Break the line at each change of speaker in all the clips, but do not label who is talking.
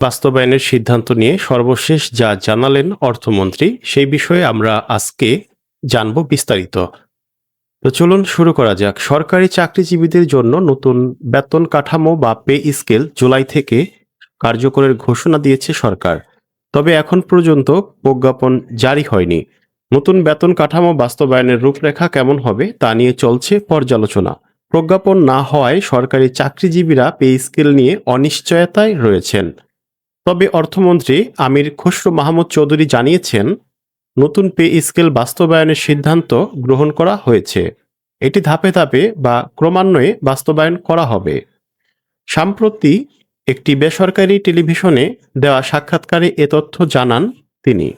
বাস্তবায়নের সিদ্ধান্ত নিয়ে সর্বশেষ যা জানালেন অর্থমন্ত্রী সেই বিষয়ে আমরা আজকে জানব বিস্তারিত। তো চলুন শুরু করা যাক। সরকারি চাকরিজীবীদের জন্য নতুন বেতন কাঠামো বা পে স্কেল জুলাই থেকে কার্যকরের ঘোষণা দিয়েছে সরকার। তবে এখন পর্যন্ত প্রজ্ঞাপন জারি হয়নি। নতুন বেতন কাঠামো বাস্তবায়নের রূপরেখা কেমন হবে তা নিয়ে চলছে পর্যালোচনা। প্রজ্ঞাপন না হওয়ায় সরকারি চাকরিজীবীরা পে স্কেল নিয়ে অনিশ্চয়তায় রয়েছেন। তবে অর্থমন্ত্রী আমির খসরু মাহমুদ চৌধুরী জানিয়েছেন, নতুন পে স্কেল বাস্তবায়নের সিদ্ধান্ত গ্রহণ করা হয়েছে। এটি ধাপে ধাপে বা ক্রমান্বয়ে বাস্তবায়ন করা হবে। সম্প্রতি একটি বেসরকারি টেলিভিশনে দেওয়া সাক্ষাৎকারে এ তথ্য জানান তিনি।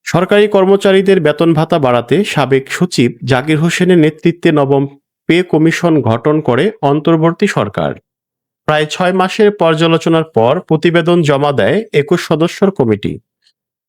সরকারি কর্মচারীদের বেতন ভাতা বাড়াতে সাবেক সচিব জাকির হোসেনের নেতৃত্বে নবম পে কমিশন গঠন করে অন্তর্বর্তী সরকার। প্রায় 6 মাসের পর্যালোচনার পর প্রতিবেদন জমা দেয় 21 সদস্যের কমিটি,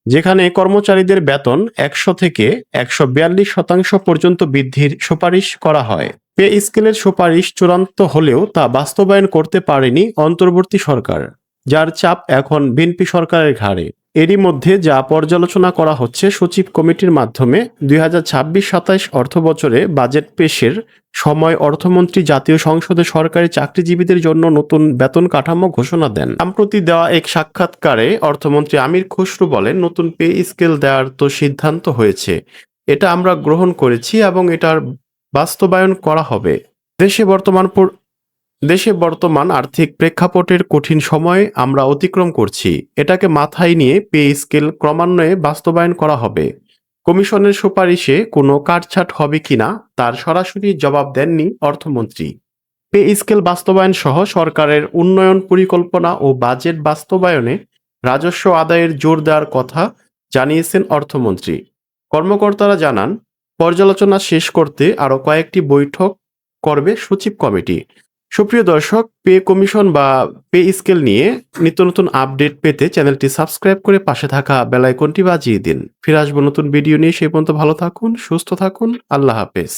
যেখানে কর্মচারীদের বেতন 100 থেকে 142% পর্যন্ত বৃদ্ধির সুপারিশ করা হয়। পে স্কেলের সুপারিশ চূড়ান্ত হলেও তা বাস্তবায়ন করতে পারেনি অন্তর্বর্তী সরকার, যার চাপ এখন বিএনপি সরকারের ঘাড়ে। এরই মধ্যে যা পর্যালোচনা করা হচ্ছে সচিব কমিটির মাধ্যমে 2026-27 অর্থবছরে বাজেট পেশের সময় অর্থমন্ত্রী জাতীয় সংসদে সরকারি চাকরিজীবীদের জন্য নতুন বেতন কাঠামো ঘোষণা দেন। সম্প্রতি দেওয়া এক সাক্ষাৎকারে অর্থমন্ত্রী আমির খসরু বলেন, নতুন পে স্কেল দেওয়ার তো সিদ্ধান্ত হয়েছে, এটা আমরা গ্রহণ করেছি এবং এটার বাস্তবায়ন করা হবে। দেশে বর্তমান আর্থিক প্রেক্ষাপটের কঠিন সময়ে আমরা অতিক্রম করছি। এটাকে মাথায় নিয়ে পে স্কেল ক্রমান্বয়ে বাস্তবায়ন করা হবে। কমিশনের সুপারিশে কোনো কাটছাট হবে কিনা তার সরাসরি জবাব দেননি অর্থমন্ত্রী। পে স্কেল বাস্তবায়ন সহ সরকারের উন্নয়ন পরিকল্পনা ও বাজেট বাস্তবায়নে রাজস্ব আদায়ের জোর দেওয়ার কথা জানিয়েছেন অর্থমন্ত্রী। কর্মকর্তারা জানান, পর্যালোচনা শেষ করতে আরও কয়েকটি বৈঠক করবে সচিব কমিটি। সুপ্রিয় দর্শক, পে কমিশন বা পে স্কেল নিয়ে নিত্য নতুন আপডেট পেতে চ্যানেলটি সাবস্ক্রাইব করে পাশে থাকা বেল আইকনটি বাজিয়ে দিন। ফিরে আসবো নতুন ভিডিও নিয়ে। সেই পর্যন্ত ভালো থাকুন, সুস্থ থাকুন। আল্লাহ হাফেজ।